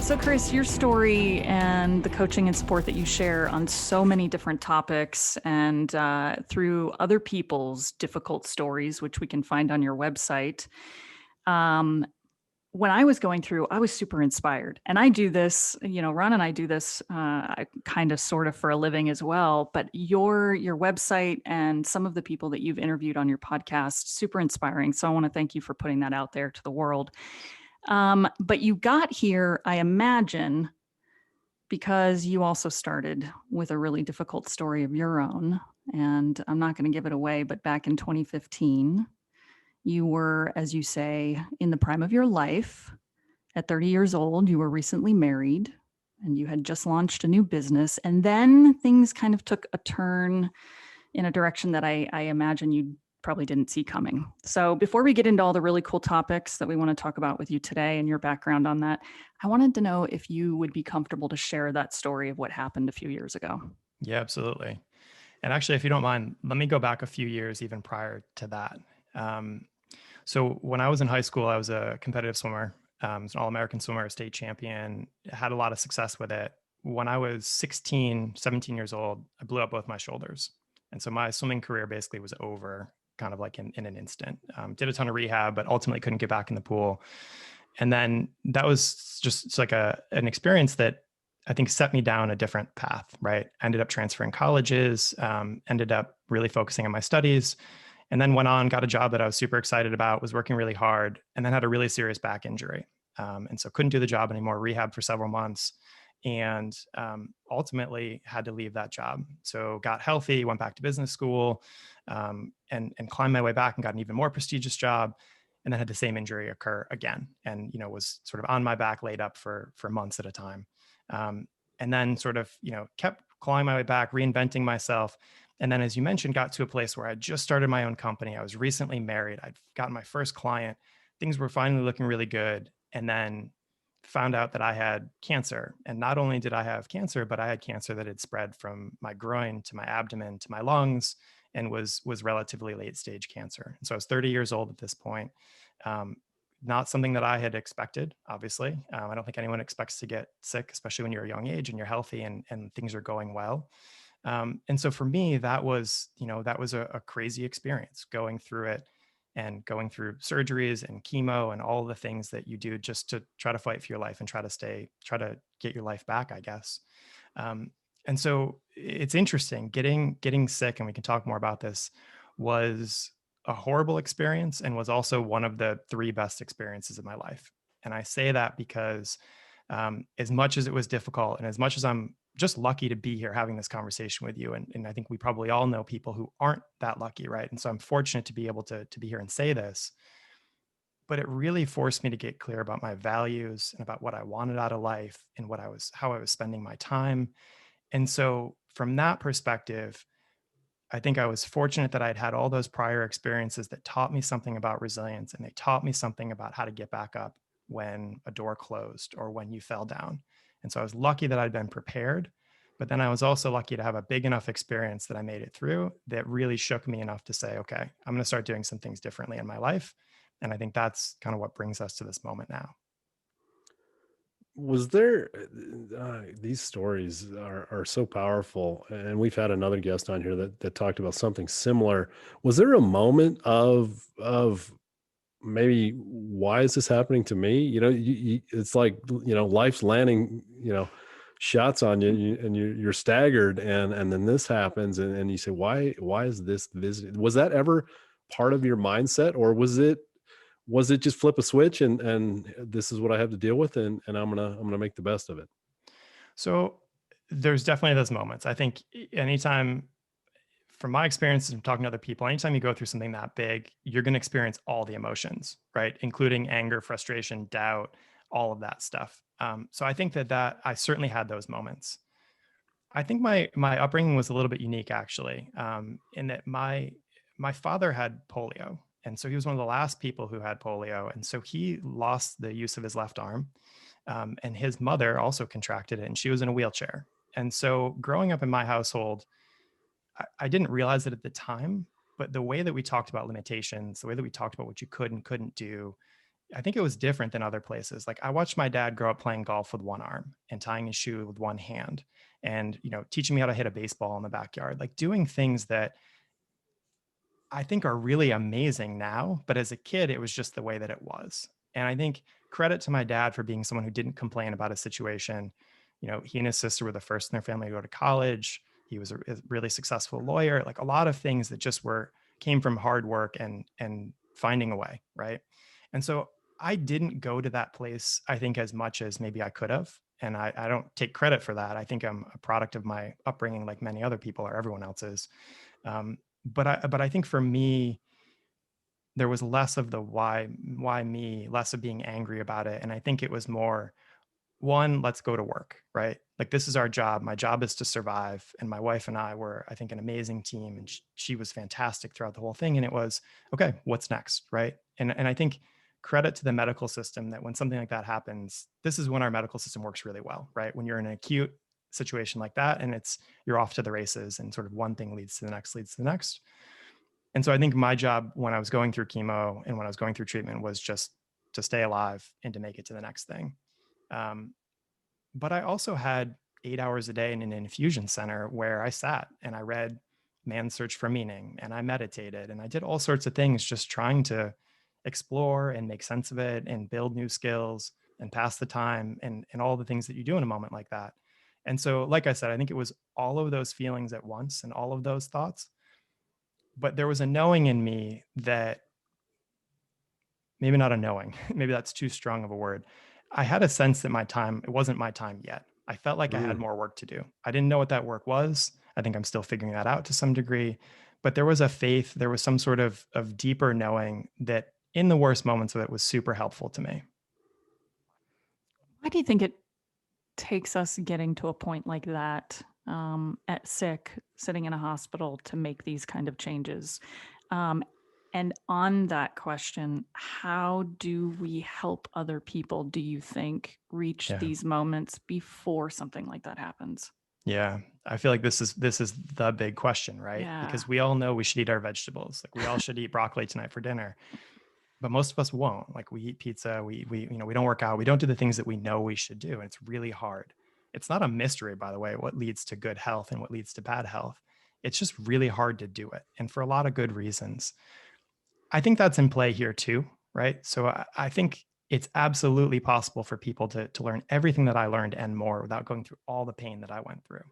So, Chris, your story and the coaching and support that you share on so many different topics and through other people's difficult stories, which we can find on your website. Um, when I was going through, I was super inspired. And I do this, Ron and I do this kind of sort of for a living as well. But your website and some of the people that you've interviewed on your podcast, super inspiring. So I want to thank you for putting that out there to the world. But you got here, I imagine, because you also started with a really difficult story of your own. And I'm not going to give it away, but back in 2015, you were, as you say, in the prime of your life. At 30 years old, you were recently married and you had just launched a new business. And then things kind of took a turn in a direction that I imagine you probably didn't see coming. So before we get into all the really cool topics that we want to talk about with you today and your background on that, I wanted to know if you would be comfortable to share that story of what happened a few years ago. Yeah, absolutely. And actually, if you don't mind, let me go back a few years even prior to that. Um, so when I was in high school, I was a competitive swimmer. I was an All-American swimmer, a state champion, had a lot of success with it. When I was 16, 17 years old, I blew up both my shoulders. And so my swimming career basically was over kind of like in an instant. Did a ton of rehab, but ultimately couldn't get back in the pool. And then that was just like an experience that I think set me down a different path, right? Ended up transferring colleges, ended up really focusing on my studies, and then went on, got a job that I was super excited about, was working really hard, and then had a really serious back injury. And so couldn't do the job anymore, rehab for several months, and ultimately had to leave that job. So got healthy, went back to business school, and climbed my way back and got an even more prestigious job, and then had the same injury occur again, and was sort of on my back, laid up for months at a time, and then sort of kept clawing my way back, reinventing myself. And then, as you mentioned, got to a place where I just started my own company. I was recently married. I'd gotten my first client. Things were finally looking really good. And then found out that I had cancer. And not only did I have cancer, but I had cancer that had spread from my groin to my abdomen to my lungs, and was relatively late stage cancer. And so I was 30 years old at this point. Um, Not something that I had expected, obviously. I don't think anyone expects to get sick, especially when you're a young age and you're healthy and things are going well. And so for me, that was, a crazy experience, going through it and going through surgeries and chemo and all the things that you do just to try to fight for your life and try to get your life back, I guess. Um, and so it's interesting, getting sick, and we can talk more about this, was a horrible experience and was also one of the three best experiences of my life. And I say that because as much as it was difficult and as much as I'm just lucky to be here having this conversation with you, and I think we probably all know people who aren't that lucky, right? And so I'm fortunate to be able to be here and say this, but it really forced me to get clear about my values and about what I wanted out of life and how I was spending my time. And so from that perspective, I think I was fortunate that I'd had all those prior experiences that taught me something about resilience, and they taught me something about how to get back up when a door closed or when you fell down. And so I was lucky that I'd been prepared, but then I was also lucky to have a big enough experience that I made it through that really shook me enough to say, okay, I'm going to start doing some things differently in my life. And I think that's kind of what brings us to this moment now. Was there these stories are so powerful, and we've had another guest on here that talked about something similar. Was there a moment of maybe, why is this happening to me? It's like, life's landing, shots on you, and you're staggered, and then this happens, and you say, why is this visiting? Was that ever part of your mindset, or was it just flip a switch, and this is what I have to deal with, and I'm gonna make the best of it? So there's definitely those moments. I think anytime, from my experiences from talking to other people, anytime you go through something that big, you're going to experience all the emotions, right? Including anger, frustration, doubt, all of that stuff. So I think that I certainly had those moments. I think my upbringing was a little bit unique, actually, in that my father had polio, and so he was one of the last people who had polio, and so he lost the use of his left arm, and his mother also contracted it, and she was in a wheelchair. And so growing up in my household, I didn't realize it at the time, but the way that we talked about limitations, the way that we talked about what you could and couldn't do, I think it was different than other places. Like I watched my dad grow up playing golf with one arm and tying his shoe with one hand and, teaching me how to hit a baseball in the backyard, like doing things that I think are really amazing now. But as a kid, it was just the way that it was. And I think credit to my dad for being someone who didn't complain about his situation. He and his sister were the first in their family to go to college. He was a really successful lawyer, like a lot of things that just came from hard work and finding a way. Right. And so I didn't go to that place, I think, as much as maybe I could have. And I don't take credit for that. I think I'm a product of my upbringing, like many other people or everyone else's. Um, but I think for me, there was less of the why me, less of being angry about it. And I think it was more, one, let's go to work, right? Like this is our job. My job is to survive. And my wife and I were, I think, an amazing team. And she was fantastic throughout the whole thing. And it was, okay, what's next, right? And I think credit to the medical system that when something like that happens, this is when our medical system works really well, right? When you're in an acute situation like that and you're off to the races and sort of one thing leads to the next, leads to the next. And so I think my job when I was going through chemo and when I was going through treatment was just to stay alive and to make it to the next thing. Um, but I also had 8 hours a day in an infusion center where I sat and I read Man's Search for Meaning and I meditated and I did all sorts of things just trying to explore and make sense of it and build new skills and pass the time and all the things that you do in a moment like that. And so, like I said, I think it was all of those feelings at once and all of those thoughts. But there was a knowing in me that maybe not a knowing, maybe that's too strong of a word. I had a sense that it wasn't my time yet. I felt like I had Mm. more work to do. I didn't know what that work was. I think I'm still figuring that out to some degree, but there was a faith, there was some sort of deeper knowing that in the worst moments of it was super helpful to me. Why do you think it takes us getting to a point like that, at sick, sitting in a hospital to make these kind of changes? Um, and on that question, how do we help other people, do you think, reach Yeah. these moments before something like that happens? Yeah. I feel like this is the big question, right? Yeah. Because we all know we should eat our vegetables. Like we all should eat broccoli tonight for dinner. But most of us won't. Like we eat pizza, we don't work out, we don't do the things that we know we should do, and it's really hard. It's not a mystery, by the way, what leads to good health and what leads to bad health. It's just really hard to do it, and for a lot of good reasons. I think that's in play here too, right? So I think it's absolutely possible for people to learn everything that I learned and more without going through all the pain that I went through.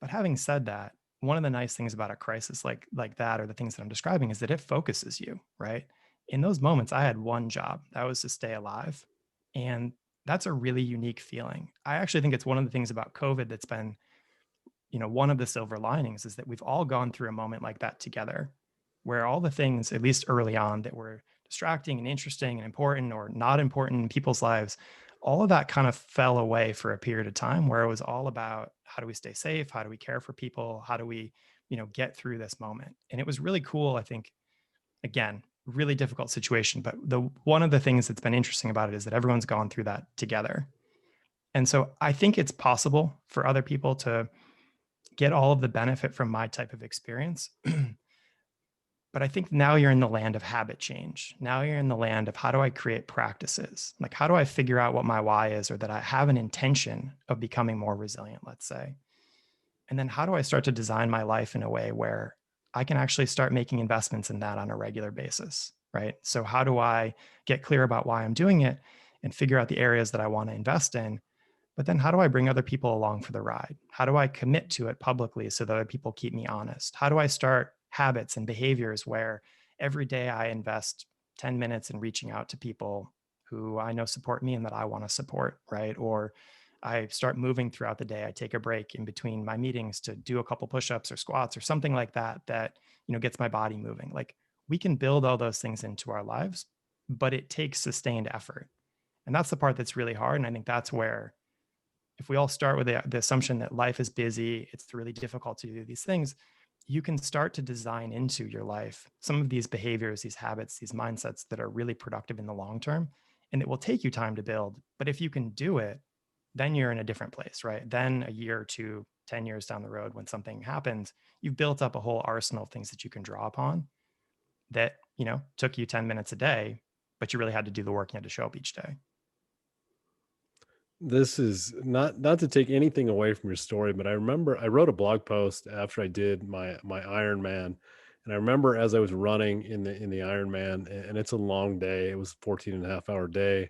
But having said that, one of the nice things about a crisis like that, or the things that I'm describing, is that it focuses you, right? In those moments, I had one job, that was to stay alive. And that's a really unique feeling. I actually think it's one of the things about COVID that's been, one of the silver linings is that we've all gone through a moment like that together, where all the things, at least early on, that were distracting and interesting and important or not important in people's lives, all of that kind of fell away for a period of time where it was all about how do we stay safe? How do we care for people? How do we, get through this moment? And it was really cool. I think, again, really difficult situation. But one of the things that's been interesting about it is that everyone's gone through that together. And so I think it's possible for other people to get all of the benefit from my type of experience. But I think now you're in the land of habit change. Now you're in the land of how do I create practices? Like, how do I figure out what my why is, or that I have an intention of becoming more resilient, let's say? And then how do I start to design my life in a way where I can actually start making investments in that on a regular basis, right? So, how do I get clear about why I'm doing it and figure out the areas that I want to invest in? But then how do I bring other people along for the ride? How do I commit to it publicly so that other people keep me honest? How do I start habits and behaviors where every day I invest 10 minutes in reaching out to people who I know support me and that I want to support, right? Or I start moving throughout the day. I take a break in between my meetings to do a couple push-ups or squats or something like that gets my body moving. Like we can build all those things into our lives, but it takes sustained effort. And that's the part that's really hard. And I think that's where, if we all start with the assumption that life is busy, it's really difficult to do these things, you can start to design into your life some of these behaviors, these habits, these mindsets that are really productive in the long term. And it will take you time to build. But if you can do it, then you're in a different place, right? Then a year or two, 10 years down the road, when something happens, you've built up a whole arsenal of things that you can draw upon that, took you 10 minutes a day, but you really had to do the work. You had to show up each day. This is not to take anything away from your story, but I remember I wrote a blog post after I did my Ironman, and I remember as I was running in the Ironman, and it's a long day. It was 14 and a half hour day,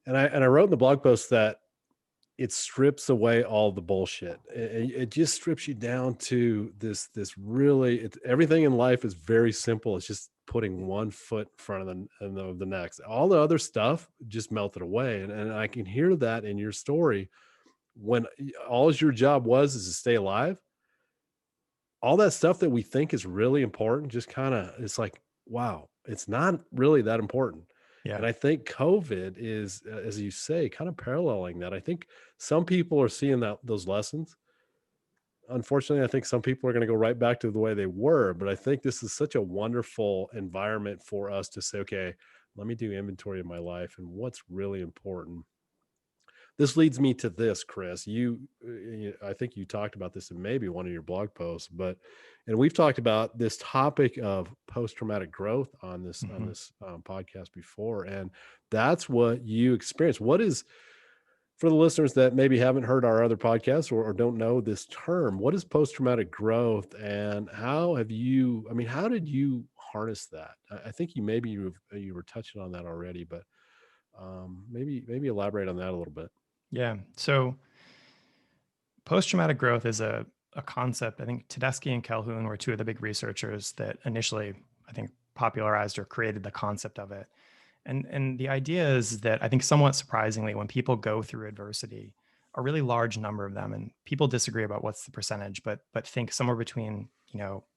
and I wrote in the blog post that it strips away all the bullshit. It just strips you down to this really everything in life is very simple. It's just putting one foot in front of the next. All the other stuff just melted away. And I can hear that in your story when all your job was is to stay alive. All that stuff that we think is really important just kind of it's like, wow, it's not really that important. Yeah. And I think COVID is, as you say, kind of paralleling that. I think some people are seeing that those lessons. Unfortunately, I think some people are going to go right back to the way they were. But I think this is such a wonderful environment for us to say, okay, let me do inventory of my life and what's really important. This leads me to this, Chris. I think you talked about this in maybe one of your blog posts, and we've talked about this topic of post-traumatic growth on Hmm. this podcast before, and that's what you experience. What is for the listeners that maybe haven't heard our other podcasts or don't know this term? What is post-traumatic growth, and how have you? I mean, how did you harness that? I think you were touching on that already, but maybe elaborate on that a little bit. Yeah. So post-traumatic growth is a concept. I think Tedeschi and Calhoun were two of the big researchers that initially, I think, popularized or created the concept of it. And the idea is that I think somewhat surprisingly, when people go through adversity, a really large number of them, and people disagree about what's the percentage, but think somewhere between,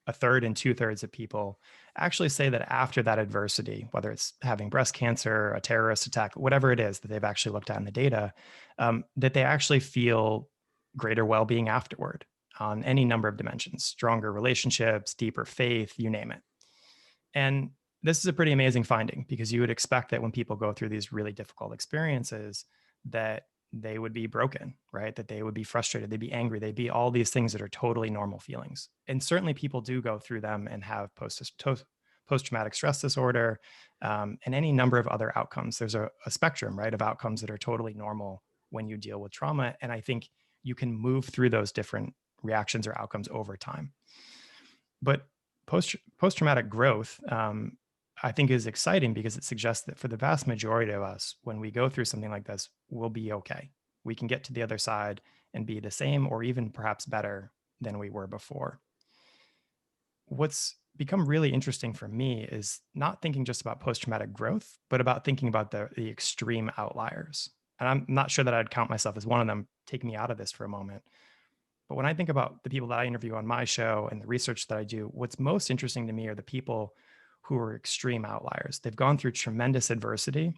a third and two-thirds of people actually say that after that adversity, whether it's having breast cancer, a terrorist attack, whatever it is that they've actually looked at in the data, that they actually feel greater well-being afterward on any number of dimensions, stronger relationships, deeper faith, you name it. And this is a pretty amazing finding because you would expect that when people go through these really difficult experiences, that they would be broken, right? That they would be frustrated, they'd be angry, they'd be all these things that are totally normal feelings. And certainly people do go through them and have post-traumatic stress disorder, and any number of other outcomes. There's a spectrum, right, of outcomes that are totally normal when you deal with trauma. And I think you can move through those different reactions or outcomes over time. But post-traumatic growth, I think, is exciting because it suggests that for the vast majority of us, when we go through something like this, we'll be okay. We can get to the other side and be the same or even perhaps better than we were before. What's become really interesting for me is not thinking just about post-traumatic growth, but about thinking about the extreme outliers. And I'm not sure that I'd count myself as one of them. Take me out of this for a moment. But when I think about the people that I interview on my show and the research that I do, what's most interesting to me are the people who are extreme outliers. They've gone through tremendous adversity,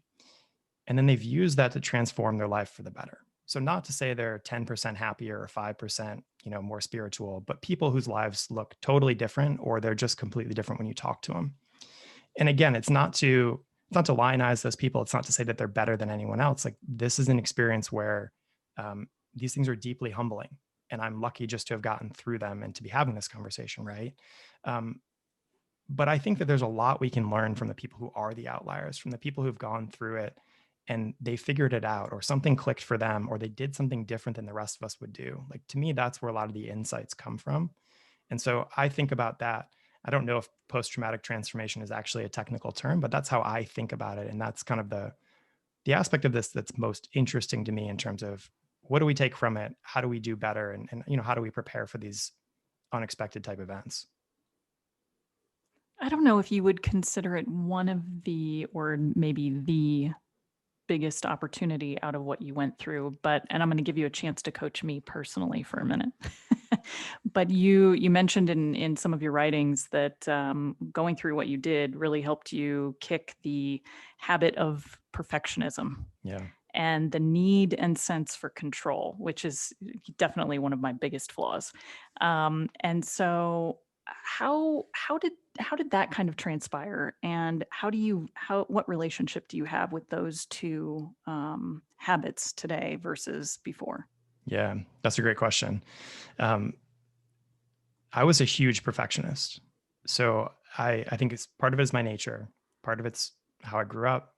and then they've used that to transform their life for the better. So not to say they're 10% happier or 5%, more spiritual, but people whose lives look totally different or they're just completely different when you talk to them. And again, it's not to lionize those people. It's not to say that they're better than anyone else. Like, this is an experience where these things are deeply humbling. And I'm lucky just to have gotten through them and to be having this conversation, right? But I think that there's a lot we can learn from the people who are the outliers, from the people who've gone through it and they figured it out, or something clicked for them, or they did something different than the rest of us would do. Like, to me, that's where a lot of the insights come from. And so I think about that. I don't know if post-traumatic transformation is actually a technical term, but that's how I think about it. And that's kind of the aspect of this that's most interesting to me in terms of what do we take from it? How do we do better? And how do we prepare for these unexpected type events? I don't know if you would consider it one of the, or maybe the biggest opportunity out of what you went through, and I'm going to give you a chance to coach me personally for a minute. But you mentioned in some of your writings that going through what you did really helped you kick the habit of perfectionism Yeah. and the need and sense for control, which is definitely one of my biggest flaws. And so how did that kind of transpire, and what relationship do you have with those two habits today versus before? Yeah, that's a great question. Um, I was a huge perfectionist. So I think it's part of it is my nature. Part of it's how I grew up.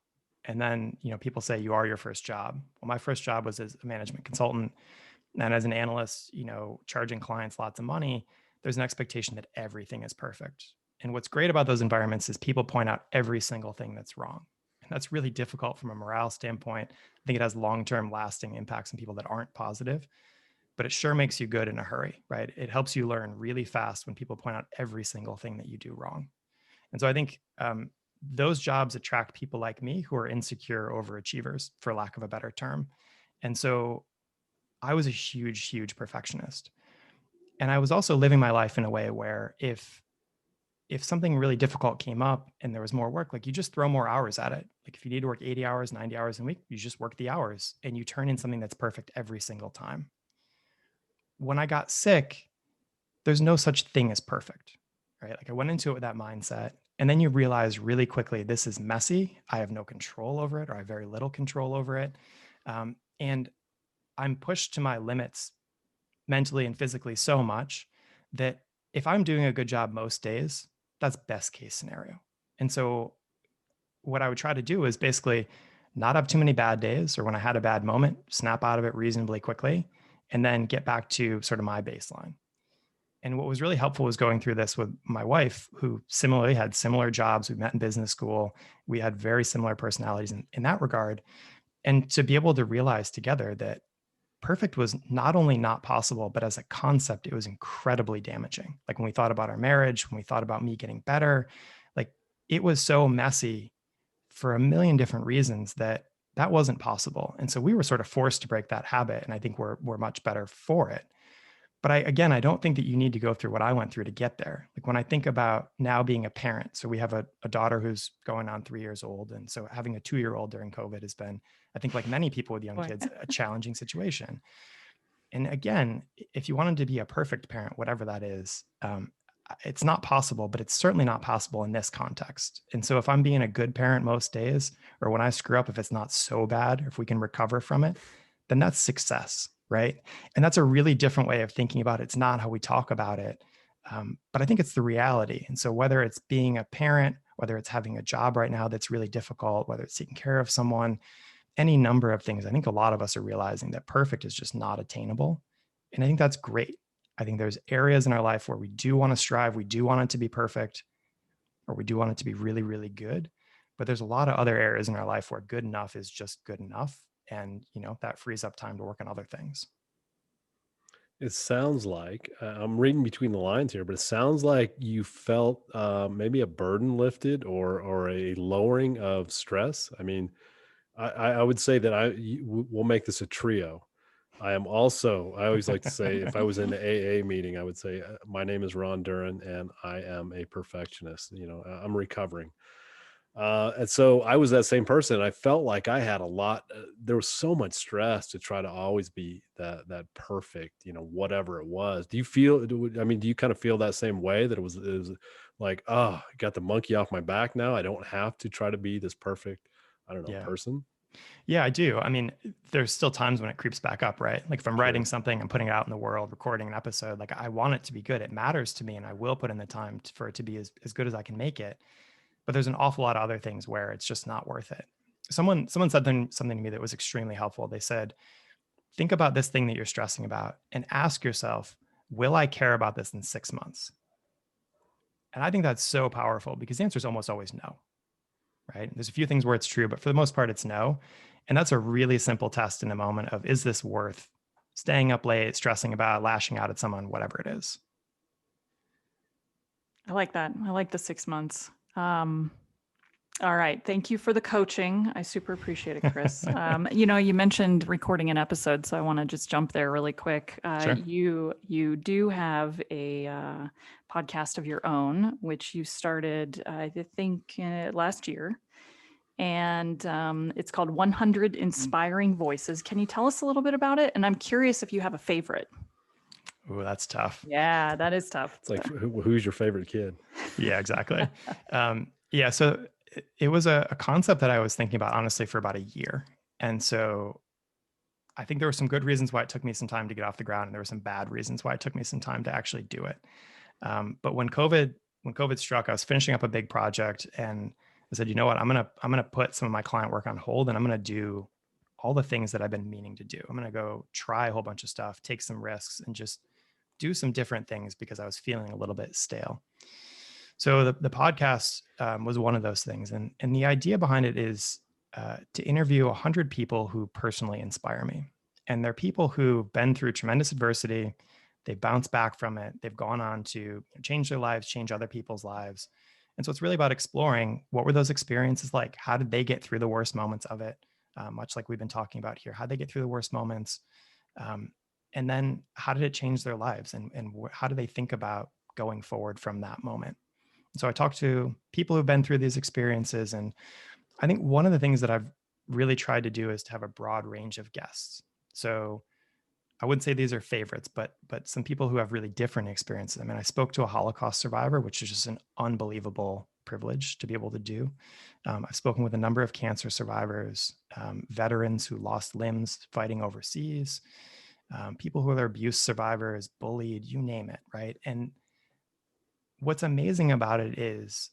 And then, people say you are your first job. Well, my first job was as a management consultant. And as an analyst, charging clients lots of money, there's an expectation that everything is perfect. And what's great about those environments is people point out every single thing that's wrong. And that's really difficult from a morale standpoint. I think it has long-term lasting impacts on people that aren't positive, but it sure makes you good in a hurry, right? It helps you learn really fast when people point out every single thing that you do wrong. And so I think those jobs attract people like me who are insecure overachievers, for lack of a better term. And so I was a huge, huge perfectionist. And I was also living my life in a way where if something really difficult came up and there was more work, like you just throw more hours at it. Like if you need to work 80 hours, 90 hours a week, you just work the hours and you turn in something that's perfect every single time. When I got sick, there's no such thing as perfect, right? Like I went into it with that mindset. And then you realize really quickly, this is messy. I have no control over it, or I have very little control over it. And I'm pushed to my limits mentally and physically so much that if I'm doing a good job most days, that's best case scenario. And so what I would try to do is basically not have too many bad days, or when I had a bad moment, snap out of it reasonably quickly, and then get back to sort of my baseline. And what was really helpful was going through this with my wife, who similarly had similar jobs. We met in business school. We had very similar personalities in that regard. And to be able to realize together that perfect was not only not possible, but as a concept, it was incredibly damaging. Like when we thought about our marriage, when we thought about me getting better, like it was so messy for a million different reasons that wasn't possible. And so we were sort of forced to break that habit. And I think we're much better for it. But I don't think that you need to go through what I went through to get there. Like when I think about now being a parent, so we have a daughter who's going on 3 years old. And so having a 2-year-old during COVID has been, I think like many people with young Boy. kids, a challenging situation. And again, if you wanted to be a perfect parent, whatever that is, it's not possible, but it's certainly not possible in this context. And so if I'm being a good parent most days, or when I screw up, if it's not so bad, or if we can recover from it, then that's success. Right. And that's a really different way of thinking about it. It's not how we talk about it, but I think it's the reality. And so whether it's being a parent, whether it's having a job right now that's really difficult, whether it's taking care of someone, any number of things, I think a lot of us are realizing that perfect is just not attainable. And I think that's great. I think there's areas in our life where we do want to strive. We do want it to be perfect, or we do want it to be really, really good. But there's a lot of other areas in our life where good enough is just good enough. And, that frees up time to work on other things. It sounds like I'm reading between the lines here, but it sounds like you felt maybe a burden lifted, or a lowering of stress. I mean, I would say that we'll make this a trio. I always like to say, if I was in an AA meeting, I would say, my name is Ron Duran and I am a perfectionist. I'm recovering. And so I was that same person. I felt like I had a lot. There was so much stress to try to always be that perfect, whatever it was. Do you feel? Do you kind of feel that same way, that it was like, oh, I got the monkey off my back now. I don't have to try to be this perfect, I don't know, Yeah. person. Yeah, I do. I mean, there's still times when it creeps back up, right? Like if I'm writing Sure. something, I'm putting it out in the world, recording an episode, like I want it to be good. It matters to me, and I will put in the time for it to be as good as I can make it. But there's an awful lot of other things where it's just not worth it. Someone said something to me that was extremely helpful. They said, think about this thing that you're stressing about and ask yourself, will I care about this in 6 months? And I think that's so powerful, because the answer is almost always no, right? There's a few things where it's true, but for the most part, it's no. And that's a really simple test in a moment of, is this worth staying up late, stressing about, lashing out at someone, whatever it is? I like that. I like the 6 months. All right. Thank you for the coaching. I super appreciate it, Chris. You mentioned recording an episode, so I want to just jump there really quick. Sure. You do have a podcast of your own, which you started, I think, last year. And it's called 100 Inspiring Voices. Can you tell us a little bit about it? And I'm curious if you have a favorite. Ooh, that's tough. Yeah, that is tough. It's like, who's your favorite kid? Yeah, exactly. Yeah, so it was a concept that I was thinking about, honestly, for about a year. And so I think there were some good reasons why it took me some time to get off the ground, and there were some bad reasons why it took me some time to actually do it. But when COVID struck, I was finishing up a big project, and I said, you know what, I'm going to put some of my client work on hold, and I'm going to do all the things that I've been meaning to do. I'm going to go try a whole bunch of stuff, take some risks, and just do some different things because I was feeling a little bit stale. So the podcast was one of those things. And the idea behind it is to interview 100 people who personally inspire me. And they're people who've been through tremendous adversity. They've bounced back from it. They've gone on to change their lives, change other people's lives. And so it's really about exploring, what were those experiences like? How did they get through the worst moments of it? Much like we've been talking about here, how did they get through the worst moments? And then how did it change their lives? And how do they think about going forward from that moment? So I talked to people who've been through these experiences. And I think one of the things that I've really tried to do is to have a broad range of guests. So I wouldn't say these are favorites, but some people who have really different experiences. I mean, I spoke to a Holocaust survivor, which is just an unbelievable privilege to be able to do. I've spoken with a number of cancer survivors, veterans who lost limbs fighting overseas, people who are abuse survivors, bullied, you name it, right? And what's amazing about it is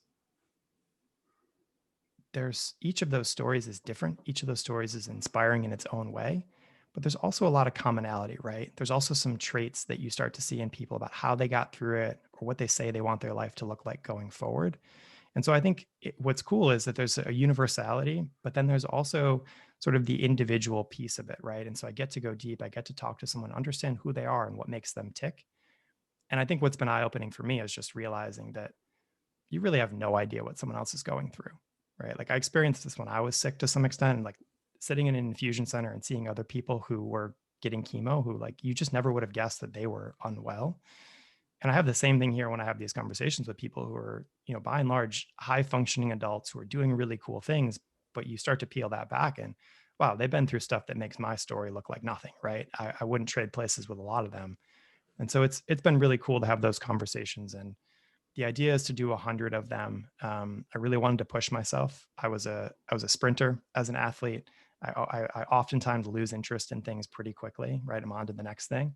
there's each of those stories is different. Each of those stories is inspiring in its own way, but there's also a lot of commonality, right? There's also some traits that you start to see in people about how they got through it or what they say they want their life to look like going forward. And so I think what's cool is that there's a universality, but then there's also sort of the individual piece of it, right? And so I get to go deep. I get to talk to someone, understand who they are and what makes them tick. And I think what's been eye-opening for me is just realizing that you really have no idea what someone else is going through, right? Like I experienced this when I was sick to some extent, and like sitting in an infusion center and seeing other people who were getting chemo, who like you just never would have guessed that they were unwell. And I have the same thing here when I have these conversations with people who are, you know, by and large, high functioning adults who are doing really cool things, but you start to peel that back and wow, they've been through stuff that makes my story look like nothing, right? I wouldn't trade places with a lot of them. And so it's been really cool to have those conversations. And the idea is to do 100 of them. I really wanted to push myself. I was a sprinter as an athlete. I oftentimes lose interest in things pretty quickly, right? I'm on to the next thing.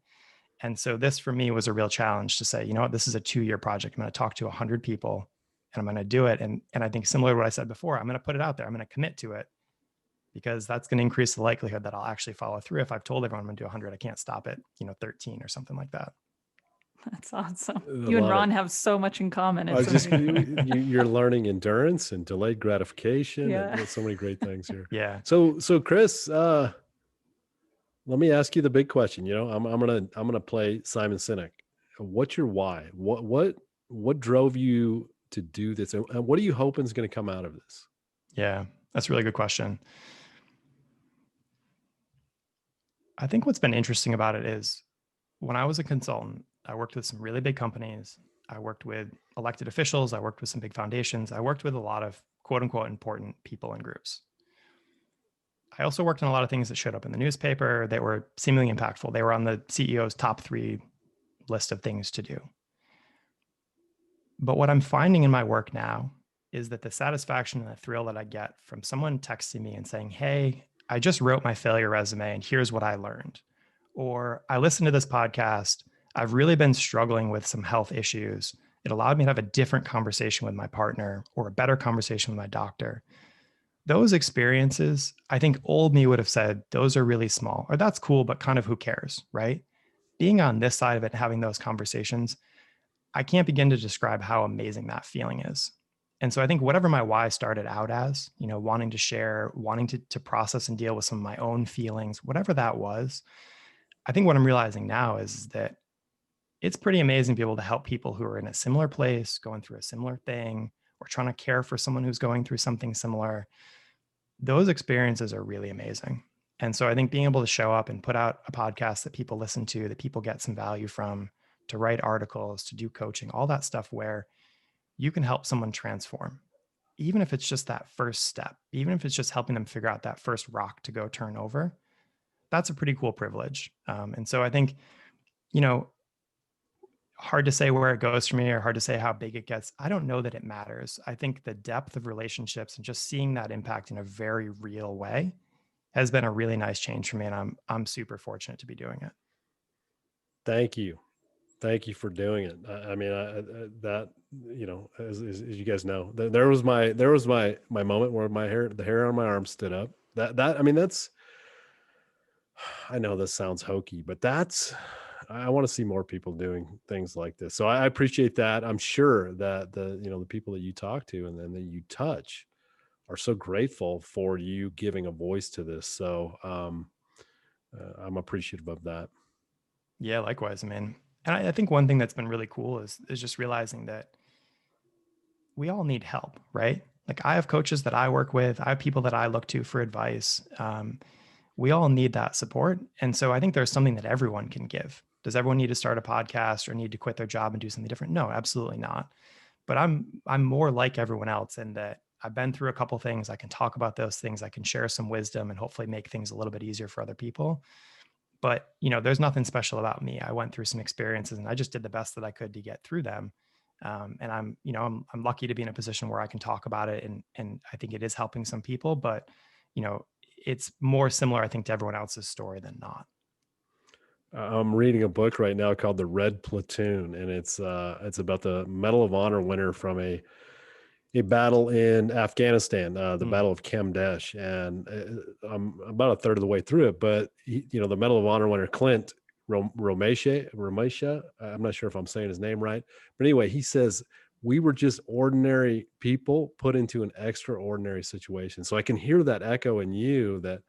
And so this for me was a real challenge to say, you know what, this is a 2-year project. I'm going to talk to 100 people and I'm going to do it. And I think similar to what I said before, I'm going to put it out there. I'm going to commit to it because that's going to increase the likelihood that I'll actually follow through. If I've told everyone I'm going to do 100, I can't stop at, 13 or something like that. That's awesome. A You and lot Ron of, have so much in common. I It's was just amazing. you're learning endurance and delayed gratification, and Yeah. there's so many great things here. Yeah. So Chris, let me ask you the big question. I'm gonna play Simon Sinek. What's your why? What drove you to do this, and what are you hoping is going to come out of this? Yeah. That's a really good question. I think what's been interesting about it is when I was a consultant, I worked with some really big companies. I worked with elected officials. I worked with some big foundations. I worked with a lot of quote unquote important people and groups. I also worked on a lot of things that showed up in the newspaper that were seemingly impactful. They were on the CEO's top 3 list of things to do. But what I'm finding in my work now is that the satisfaction and the thrill that I get from someone texting me and saying, hey, I just wrote my failure resume and here's what I learned. Or I listened to this podcast. I've really been struggling with some health issues. It allowed me to have a different conversation with my partner or a better conversation with my doctor. Those experiences, I think old me would have said, those are really small, or that's cool, but kind of who cares, right? Being on this side of it and having those conversations, I can't begin to describe how amazing that feeling is. And so I think whatever my why started out as, wanting to share, wanting to process and deal with some of my own feelings, whatever that was, I think what I'm realizing now is that it's pretty amazing to be able to help people who are in a similar place, going through a similar thing, or trying to care for someone who's going through something similar. Those experiences are really amazing. And so I think being able to show up and put out a podcast that people listen to, that people get some value from, to write articles, to do coaching, all that stuff where you can help someone transform, even if it's just that first step, even if it's just helping them figure out that first rock to go turn over, that's a pretty cool privilege. And so I think, hard to say where it goes for me or hard to say how big it gets. I don't know that it matters. I think the depth of relationships and just seeing that impact in a very real way has been a really nice change for me. And I'm super fortunate to be doing it. Thank you. Thank you for doing it. I mean, that, as you guys know, there was my moment where the hair on my arm stood up. I mean, I know this sounds hokey, but I want to see more people doing things like this. So I appreciate that. I'm sure that the people that you talk to and then that you touch are so grateful for you giving a voice to this. So I'm appreciative of that. Yeah, likewise, man. And I think one thing that's been really cool is just realizing that we all need help, right? Like I have coaches that I work with, I have people that I look to for advice. We all need that support. And so I think there's something that everyone can give. Does everyone need to start a podcast or need to quit their job and do something different? No, absolutely not. But I'm more like everyone else in that I've been through a couple things. I can talk about those things. I can share some wisdom and hopefully make things a little bit easier for other people. But there's nothing special about me. I went through some experiences and I just did the best that I could to get through them. And I'm lucky to be in a position where I can talk about it, and I think it is helping some people. But you know, it's more similar, I think, to everyone else's story than not. I'm reading a book right now called The Red Platoon, and it's about the Medal of Honor winner from a battle in Afghanistan, the Mm, Battle of Kamdesh, and I'm about a third of the way through it. But the Medal of Honor winner Clint Romesha, I'm not sure if I'm saying his name right, but anyway, he says we were just ordinary people put into an extraordinary situation. So I can hear that echo in you that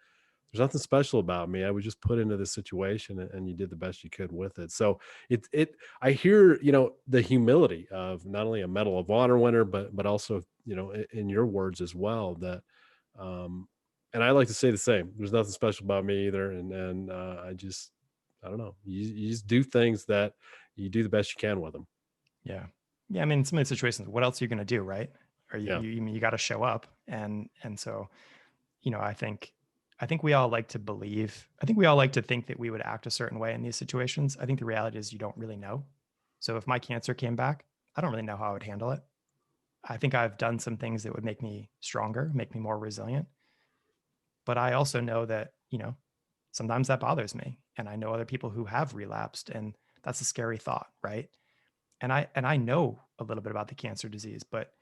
there's nothing special about me. I was just put into this situation, and you did the best you could with it. So I hear, the humility of not only a Medal of Honor winner, but also, in your words as well, that, um, and I like to say the same. There's nothing special about me either. And I don't know. You just do things that you do the best you can with them. yeah, yeah. I mean, in some of these situations, what else are you going to do, right? Or Yeah. you got to show up, and so I think we all like to believe. I think we all like to think that we would act a certain way in these situations. I think the reality is you don't really know. So if my cancer came back, I don't really know how I would handle it. I think I've done some things that would make me stronger, make me more resilient. But I also know that, sometimes that bothers me. And I know other people who have relapsed, and that's a scary thought, right? And I know a little bit about the cancer disease, but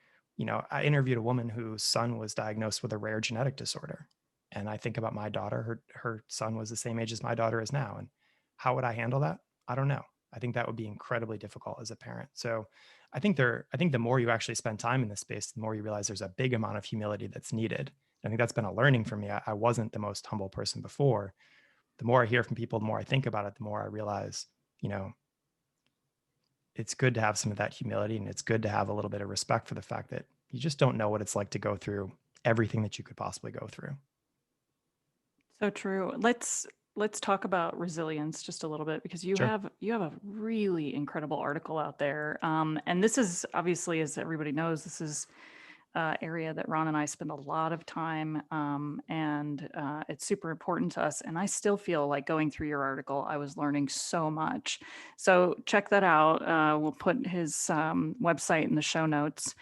I interviewed a woman whose son was diagnosed with a rare genetic disorder. And I think about my daughter, her son was the same age as my daughter is now. And how would I handle that? I don't know. I think that would be incredibly difficult as a parent. So I think the more you actually spend time in this space, the more you realize there's a big amount of humility that's needed. I think that's been a learning for me. I wasn't the most humble person before. The more I hear from people, the more I think about it, the more I realize, you know, it's good to have some of that humility, and it's good to have a little bit of respect for the fact that you just don't know what it's like to go through everything that you could possibly go through. So true. Let's talk about resilience just a little bit, because you Sure. have a really incredible article out there. And this is obviously, as everybody knows, this is area that Ron and I spend a lot of time, and it's super important to us. And I still feel like going through your article, I was learning so much. So check that out. We'll put his website in the show notes.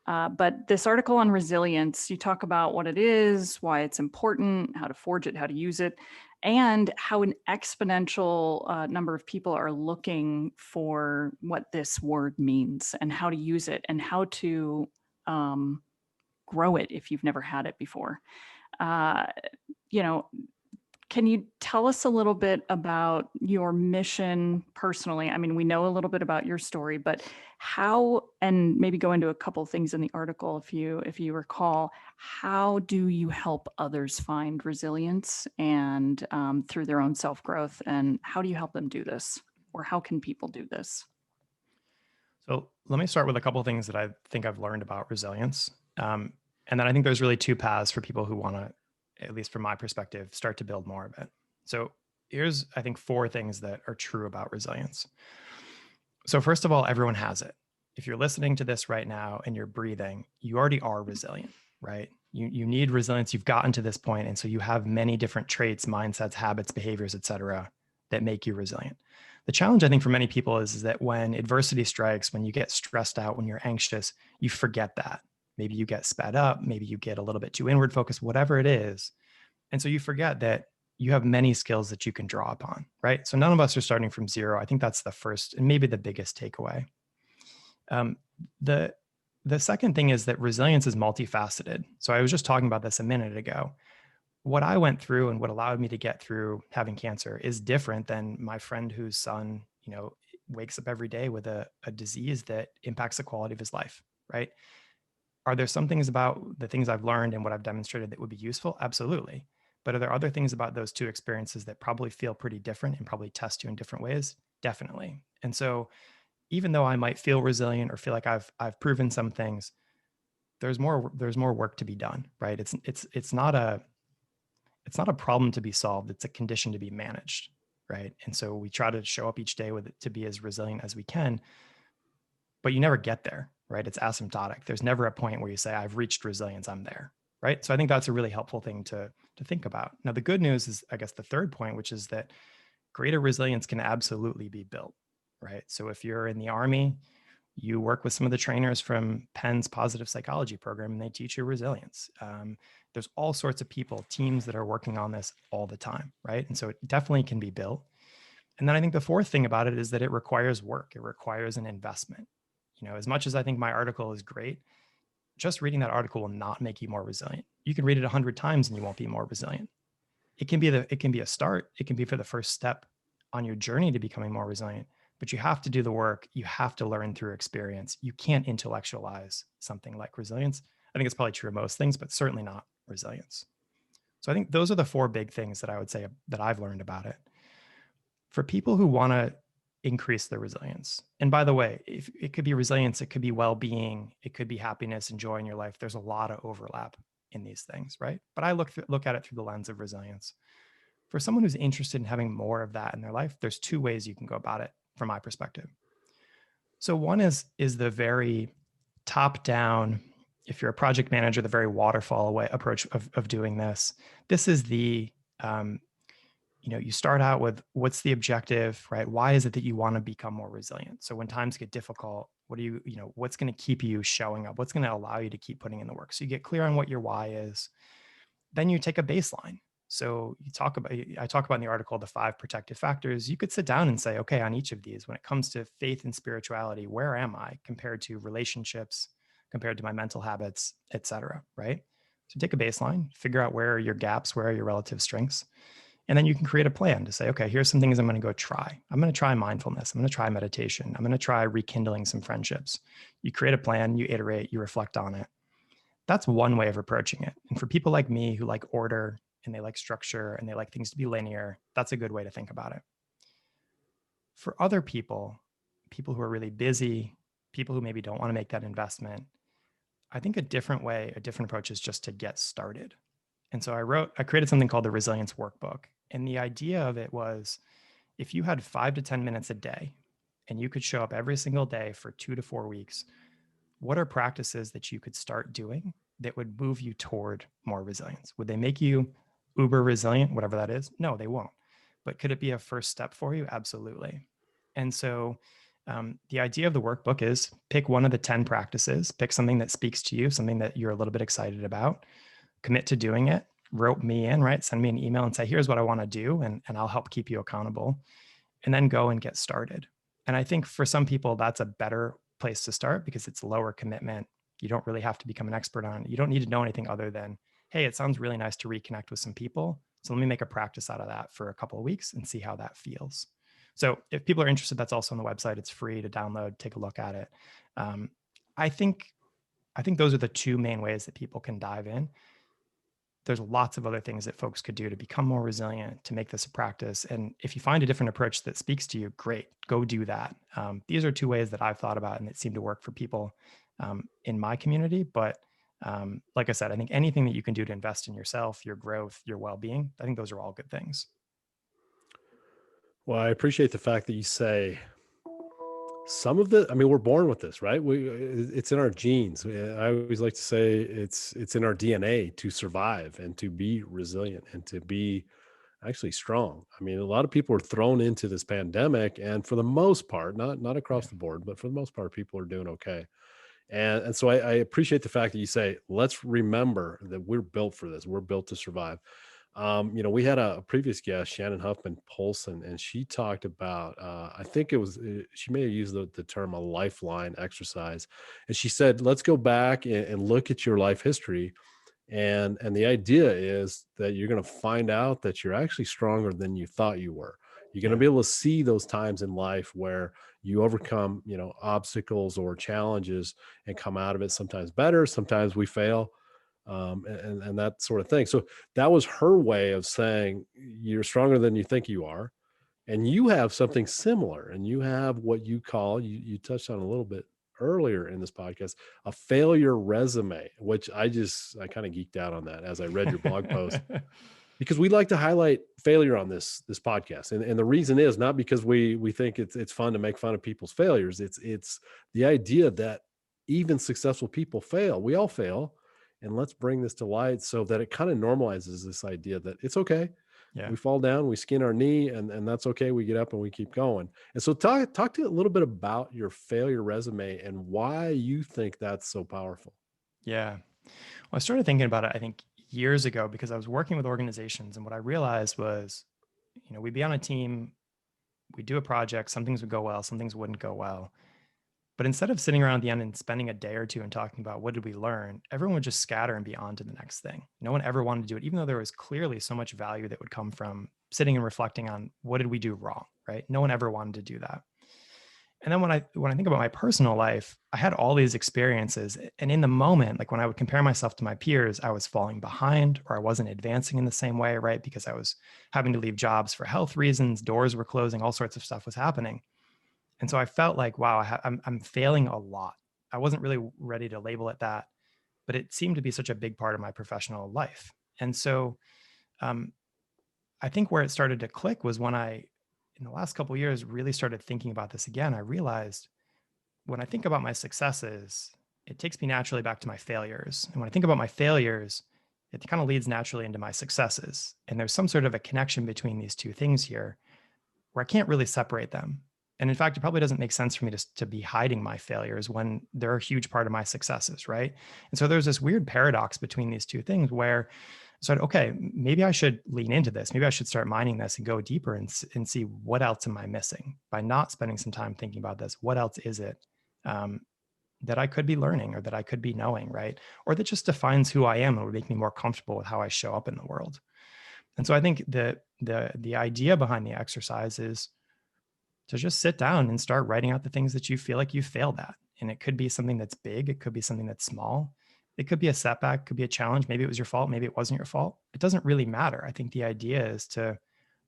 But this article on resilience, you talk about what it is, why it's important, how to forge it, how to use it, and how an exponential number of people are looking for what this word means and how to use it and how to um, grow it if you've never had it before. Uh, you know, can you tell us a little bit about your mission personally? I mean, we know a little bit about your story, but how, and maybe go into a couple of things in the article if you recall, how do you help others find resilience and through their own self-growth, and how do you help them do this, or how can people do this? So let me start with a couple of things that I think I've learned about resilience. And then I think there's really two paths for people who want to, at least from my perspective, start to build more of it. So here's, I think, four things that are true about resilience. So first of all, everyone has it. If you're listening to this right now and you're breathing, you already are resilient, right? You need resilience. You've gotten to this point, and so you have many different traits, mindsets, habits, behaviors, et cetera, that make you resilient. The challenge, I think, for many people is that when adversity strikes, when you get stressed out, when you're anxious, you forget that. Maybe you get sped up, maybe you get a little bit too inward focused, whatever it is. And so you forget that you have many skills that you can draw upon, right? So none of us are starting from zero. I think that's the first and maybe the biggest takeaway. Um, the the second thing is that resilience is multifaceted. So I was just talking about this a minute ago. What I went through and what allowed me to get through having cancer is different than my friend whose son, wakes up every day with a disease that impacts the quality of his life, right? Are there some things about the things I've learned and what I've demonstrated that would be useful? Absolutely. But are there other things about those two experiences that probably feel pretty different and probably test you in different ways? Definitely. And so even though I might feel resilient or feel like I've proven some things, there's more work to be done, right? It's not a problem to be solved. It's a condition to be managed, right? And so we try to show up each day with it to be as resilient as we can, but you never get there, right? It's asymptotic. There's never a point where you say, I've reached resilience, I'm there, right? So I think that's a really helpful thing to think about. Now, the good news is, I guess, the third point, which is that greater resilience can absolutely be built, right? So if you're in the Army, you work with some of the trainers from Penn's positive psychology program, and they teach you resilience. There's all sorts of people, teams that are working on this all the time, right? And so it definitely can be built. And then I think the fourth thing about it is that it requires work. It requires an investment. As much as I think my article is great, just reading that article will not make you more resilient. You can read it 100 times and you won't be more resilient. It can be a start. It can be for the first step on your journey to becoming more resilient, but you have to do the work. You have to learn through experience. You can't intellectualize something like resilience. I think it's probably true of most things, but certainly not resilience. So I think those are the four big things that I would say that I've learned about it. For people who want to increase their resilience, and by the way, if it could be resilience, it could be well-being, it could be happiness and joy in your life. There's a lot of overlap in these things, right? But I look at it through the lens of resilience. For someone who's interested in having more of that in their life, there's two ways you can go about it from my perspective. So one is the very top down, if you're a project manager, the very waterfall away approach of doing this. This is the you start out with what's the objective, right? Why is it that you want to become more resilient? So when times get difficult, what's going to keep you showing up? What's going to allow you to keep putting in the work? So you get clear on what your why is. Then you take a baseline. So I talk about in the article, the 5 protective factors. You could sit down and say, okay, on each of these, when it comes to faith and spirituality, where am I compared to relationships, compared to my mental habits, et cetera, right? So take a baseline, figure out where are your gaps, where are your relative strengths. And then you can create a plan to say, okay, here's some things I'm going to go try. I'm going to try mindfulness. I'm going to try meditation. I'm going to try rekindling some friendships. You create a plan, you iterate, you reflect on it. That's one way of approaching it. And for people like me who like order and they like structure and they like things to be linear, that's a good way to think about it. For other people who are really busy, people who maybe don't want to make that investment, I think a different approach is just to get started. And so I created something called the Resilience Workbook. And the idea of it was, if you had 5 to 10 minutes a day and you could show up every single day for 2 to 4 weeks, what are practices that you could start doing that would move you toward more resilience? Would they make you uber resilient, whatever that is? No, they won't. But could it be a first step for you? Absolutely. And so the idea of the workbook is pick one of the 10 practices, pick something that speaks to you, something that you're a little bit excited about, commit to doing it, rope me in, right? Send me an email and say, here's what I want to do, and I'll help keep you accountable, and then go and get started. And I think for some people, that's a better place to start because it's lower commitment. You don't really have to become an expert on it. You don't need to know anything other than, hey, it sounds really nice to reconnect with some people. So let me make a practice out of that for a couple of weeks and see how that feels. So if people are interested, that's also on the website. It's free to download, take a look at it. I think those are the two main ways that people can dive in. There's lots of other things that folks could do to become more resilient, to make this a practice. And if you find a different approach that speaks to you, great, go do that. These are two ways that I've thought about and that seem to work for people in my community. But like I said, I think anything that you can do to invest in yourself, your growth, your well-being, I think those are all good things. Well, I appreciate the fact that you say some of we're born with this, right? It's in our genes. I always like to say it's in our DNA to survive and to be resilient and to be actually strong. I mean, a lot of people are thrown into this pandemic, and for the most part, not across Yeah. the board, but for the most part, people are doing okay. And so I appreciate the fact that you say, let's remember that we're built for this. We're built to survive. We had a previous guest, Shannon Huffman Polson, and she talked about, I think it was, she may have used the term a lifeline exercise. And she said, let's go back and look at your life history. And the idea is that you're going to find out that you're actually stronger than you thought you were. You're going to Yeah. be able to see those times in life where you overcome, obstacles or challenges and come out of it sometimes better, sometimes we fail, and that sort of thing. So that was her way of saying you're stronger than you think you are, and you have something similar, and you have what you call, you touched on a little bit earlier in this podcast, a failure resume, which I kind of geeked out on that as I read your blog post, because we like to highlight failure on this podcast. And the reason is not because we think it's fun to make fun of people's failures. It's the idea that even successful people fail. We all fail. And let's bring this to light so that it kind of normalizes this idea that it's okay. Yeah. We fall down, we skin our knee, and that's okay. We get up and we keep going. And so talk to you a little bit about your failure resume and why you think that's so powerful. Yeah. Well, I started thinking about it, I think, years ago because I was working with organizations. And what I realized was, we'd be on a team, we'd do a project, some things would go well, some things wouldn't go well. But instead of sitting around at the end and spending a day or two and talking about what did we learn, everyone would just scatter and be on to the next thing. No one ever wanted to do it, even though there was clearly so much value that would come from sitting and reflecting on what did we do wrong, right? No one ever wanted to do that. And then when I think about my personal life, I had all these experiences. And in the moment, like when I would compare myself to my peers, I was falling behind or I wasn't advancing in the same way, right? Because I was having to leave jobs for health reasons, doors were closing, all sorts of stuff was happening. And so I felt like, wow, I'm failing a lot. I wasn't really ready to label it that, but it seemed to be such a big part of my professional life. And so um, I think where it started to click was when in the last couple of years, really started thinking about this again. I realized when I think about my successes, it takes me naturally back to my failures. And when I think about my failures, it kind of leads naturally into my successes. And there's some sort of a connection between these two things here where I can't really separate them. And in fact, it probably doesn't make sense for me to be hiding my failures when they're a huge part of my successes, right? And so there's this weird paradox between these two things where I said, okay, maybe I should lean into this. Maybe I should start mining this and go deeper and see what else am I missing by not spending some time thinking about this. What else is it um, that I could be learning or that I could be knowing, right? Or that just defines who I am and would make me more comfortable with how I show up in the world. And so I think the idea behind the exercise is to just sit down and start writing out the things that you feel like you failed at. And it could be something that's big, it could be something that's small. It could be a setback, could be a challenge. Maybe it was your fault, maybe it wasn't your fault. It doesn't really matter. I think the idea is to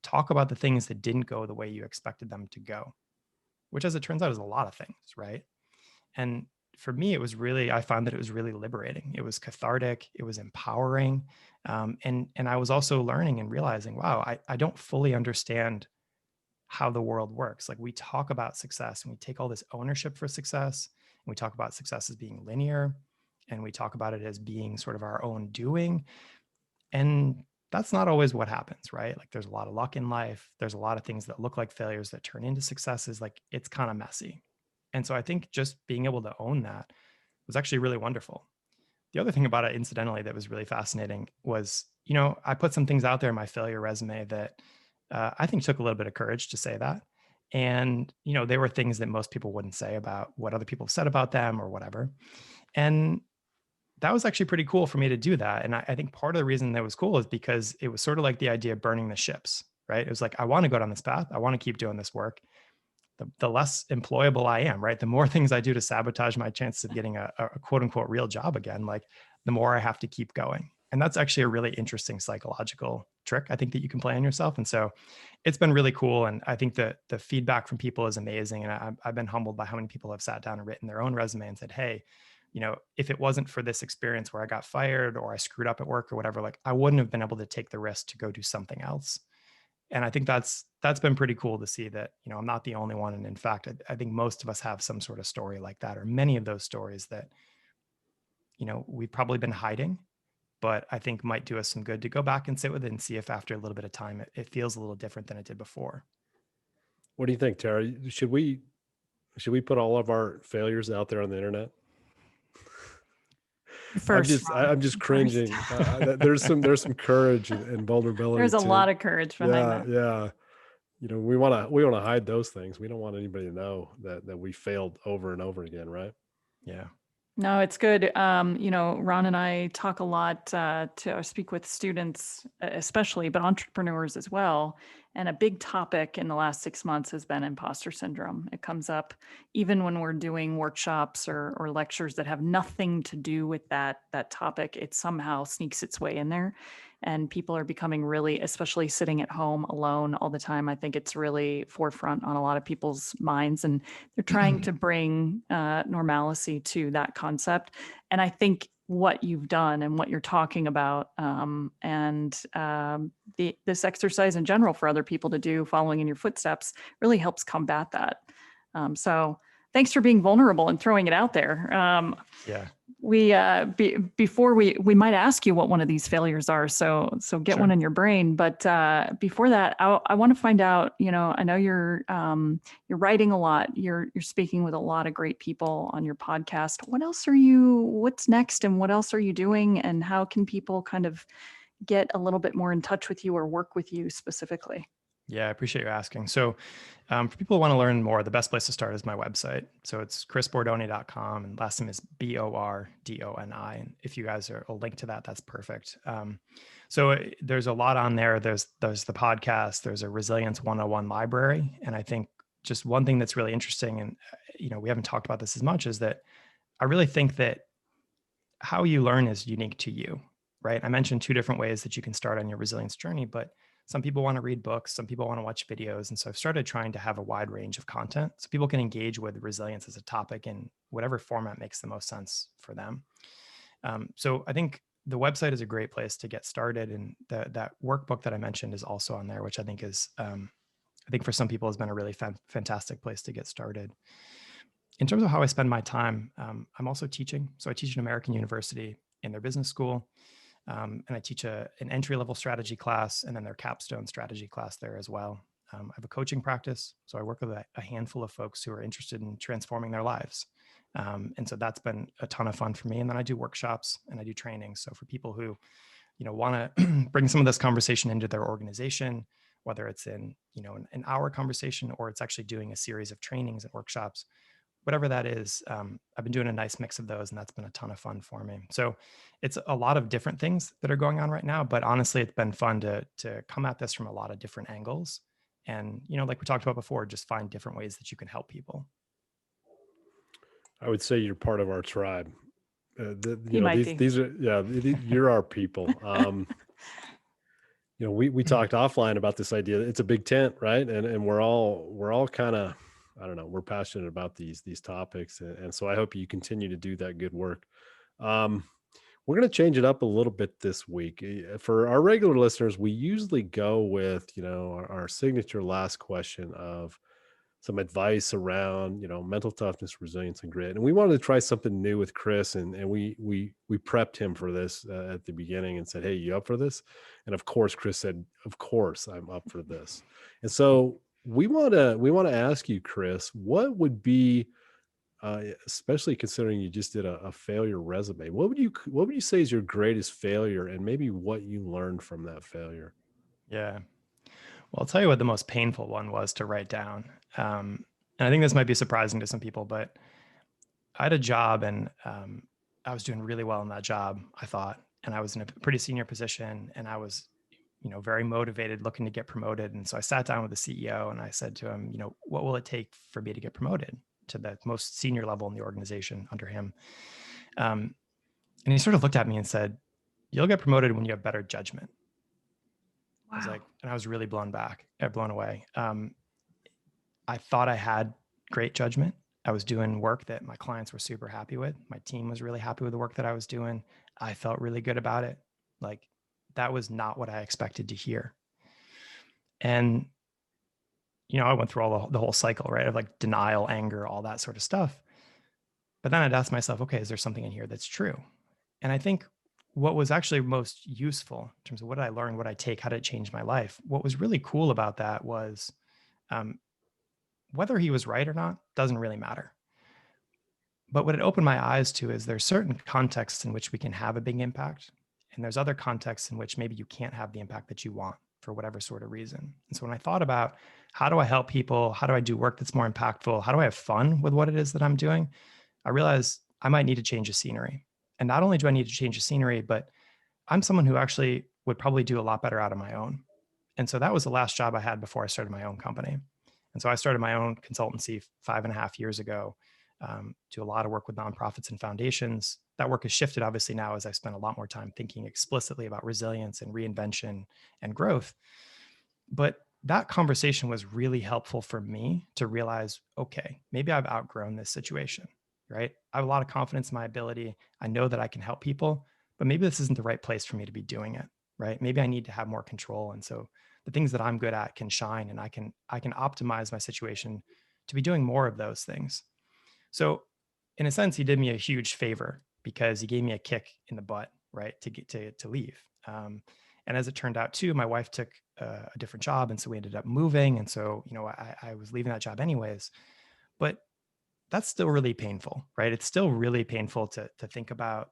talk about the things that didn't go the way you expected them to go, which as it turns out is a lot of things, right? And for me, I found that it was really liberating. It was cathartic, it was empowering. And I was also learning and realizing, wow, I don't fully understand how the world works. Like we talk about success and we take all this ownership for success. And we talk about success as being linear and we talk about it as being sort of our own doing. And that's not always what happens, right? Like there's a lot of luck in life. There's a lot of things that look like failures that turn into successes. Like it's kind of messy. And so I think just being able to own that was actually really wonderful. The other thing about it, incidentally, that was really fascinating was, I put some things out there in my failure resume that I think took a little bit of courage to say that. And, they were things that most people wouldn't say about what other people have said about them or whatever. And that was actually pretty cool for me to do that. And I think part of the reason that was cool is because it was sort of like the idea of burning the ships, right? It was like, I want to go down this path. I want to keep doing this work. The less employable I am, right? The more things I do to sabotage my chances of getting a quote unquote real job again, like the more I have to keep going. And that's actually a really interesting psychological trick, I think, that you can play on yourself. And so it's been really cool. And I think that the feedback from people is amazing. And I've been humbled by how many people have sat down and written their own resume and said, hey, if it wasn't for this experience where I got fired or I screwed up at work or whatever, like I wouldn't have been able to take the risk to go do something else. And I think that's been pretty cool to see that, I'm not the only one. And in fact, I think most of us have some sort of story like that, or many of those stories that, we've probably been hiding, but I think might do us some good to go back and sit with it and see if after a little bit of time, it feels a little different than it did before. What do you think, Tara? Should we put all of our failures out there on the internet? First, Ron, I'm just first. cringing. There's some courage and vulnerability There's a to, lot of courage behind yeah, that. yeah. We want to hide those things. We don't want anybody to know that we failed over and over again, right? Yeah. No, it's good. Ron and I talk a lot to speak with students, especially, but entrepreneurs as well. And a big topic in the last 6 months has been imposter syndrome. It comes up even when we're doing workshops or lectures that have nothing to do with that topic. It somehow sneaks its way in there, and people are becoming really, especially sitting at home alone all the time. I think it's really forefront on a lot of people's minds, and they're trying to bring normalcy to that concept. And I think what you've done and what you're talking about, this exercise in general for other people to do, following in your footsteps, really helps combat that. So thanks for being vulnerable and throwing it out there. Yeah. Before we might ask you what one of these failures are, so get Sure. one in your brain. But before that, I want to find out, I know you're writing a lot, you're speaking with a lot of great people on your podcast. What's next, and what else are you doing, and how can people kind of get a little bit more in touch with you or work with you specifically? Yeah, I appreciate you asking. So, for people who want to learn more, the best place to start is my website. So it's chrisbordoni.com, and last name is Bordoni. And if you guys are a link to that, that's perfect. There's a lot on there. There's the podcast. There's a Resilience 101 library, and I think just one thing that's really interesting, and we haven't talked about this as much, is that I really think that how you learn is unique to you, right? I mentioned two different ways that you can start on your resilience journey, but some people want to read books, some people want to watch videos. And so I've started trying to have a wide range of content so people can engage with resilience as a topic in whatever format makes the most sense for them. So I think the website is a great place to get started. And that workbook that I mentioned is also on there, which I think is, I think for some people has been a really fantastic place to get started. In terms of how I spend my time, I'm also teaching. So I teach an American university in their business school. And I teach an entry-level strategy class and then their capstone strategy class there as well. I have a coaching practice. So I work with a handful of folks who are interested in transforming their lives. And so that's been a ton of fun for me. And then I do workshops and I do training. So for people who, want to bring some of this conversation into their organization, whether it's in, an hour conversation or it's actually doing a series of trainings and workshops, whatever that is, I've been doing a nice mix of those, and that's been a ton of fun for me. So it's a lot of different things that are going on right now, but honestly, it's been fun to come at this from a lot of different angles. And, like we talked about before, just find different ways that you can help people. I would say you're part of our tribe. You might be. These are, yeah, you're our people. We talked offline about this idea. It's a big tent, right? And we're all kind of, I don't know, we're passionate about these topics, and so I hope you continue to do that good work. Um, we're going to change it up a little bit this week. For our regular listeners, we usually go with our signature last question of some advice around mental toughness, resilience, and grit. And we wanted to try something new with Chris, and we prepped him for this at the beginning and said, "Hey, you up for this?" And of course, Chris said, "Of course, I'm up for this." And so we want to ask you, Chris, what would be especially considering you just did a failure resume, what would you say is your greatest failure, and maybe what you learned from that failure? Yeah. Well, I'll tell you what the most painful one was to write down. And I think this might be surprising to some people, but I had a job and I was doing really well in that job, I thought. And I was in a pretty senior position and I was, very motivated, looking to get promoted. And so I sat down with the CEO and I said to him, what will it take for me to get promoted to the most senior level in the organization under him? And he sort of looked at me and said, "You'll get promoted when you have better judgment." I was Wow. like, and I was really blown away. I thought I had great judgment. I was doing work that my clients were super happy with. My team was really happy with the work that I was doing. I felt really good about it. Like, that was not what I expected to hear. And, I went through all the whole cycle, right? Of like denial, anger, all that sort of stuff. But then I'd ask myself, okay, is there something in here that's true? And I think what was actually most useful in terms of what did I learn, what did I take, how did it change my life? What was really cool about that was, um, whether he was right or not doesn't really matter. But what it opened my eyes to is there's certain contexts in which we can have a big impact. And there's other contexts in which maybe you can't have the impact that you want for whatever sort of reason. And so when I thought about how do I help people? How do I do work that's more impactful? How do I have fun with what it is that I'm doing? I realized I might need to change the scenery. And not only do I need to change the scenery, but I'm someone who actually would probably do a lot better out of my own. And so that was the last job I had before I started my own company. And so I started my own consultancy 5.5 years ago. Do a lot of work with nonprofits and foundations. That work has shifted obviously now as I spend a lot more time thinking explicitly about resilience and reinvention and growth. But that conversation was really helpful for me to realize, okay, maybe I've outgrown this situation, right? I have a lot of confidence in my ability. I know that I can help people, but maybe this isn't the right place for me to be doing it, right? Maybe I need to have more control. And so the things that I'm good at can shine, and I can optimize my situation to be doing more of those things. So in a sense, he did me a huge favor because he gave me a kick in the butt, right, to get to leave. And as it turned out too, my wife took a different job, and so we ended up moving. And so, I was leaving that job anyways, but that's still really painful, right? It's still really painful to think about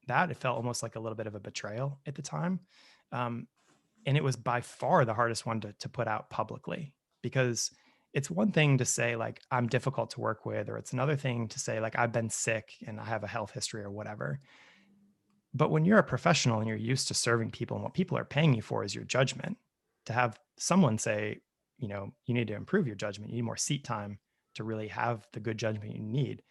that. It felt almost like a little bit of a betrayal at the time. Um, and it was by far the hardest one to put out publicly, because it's one thing to say like I'm difficult to work with, or it's another thing to say like I've been sick and I have a health history or whatever. But when you're a professional and you're used to serving people and what people are paying you for is your judgment, to have someone say, you need to improve your judgment, you need more seat time to really have the good judgment you need,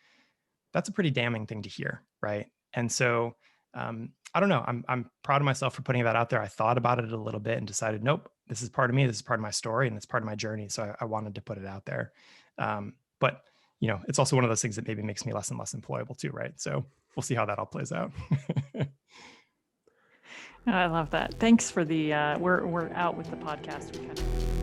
that's a pretty damning thing to hear, right? And so I don't know. I'm proud of myself for putting that out there. I thought about it a little bit and decided, nope, this is part of me. This is part of my story, and it's part of my journey. So I wanted to put it out there. But it's also one of those things that maybe makes me less and less employable too, right? So we'll see how that all plays out. I love that. Thanks for the we're out with the podcast. We kind of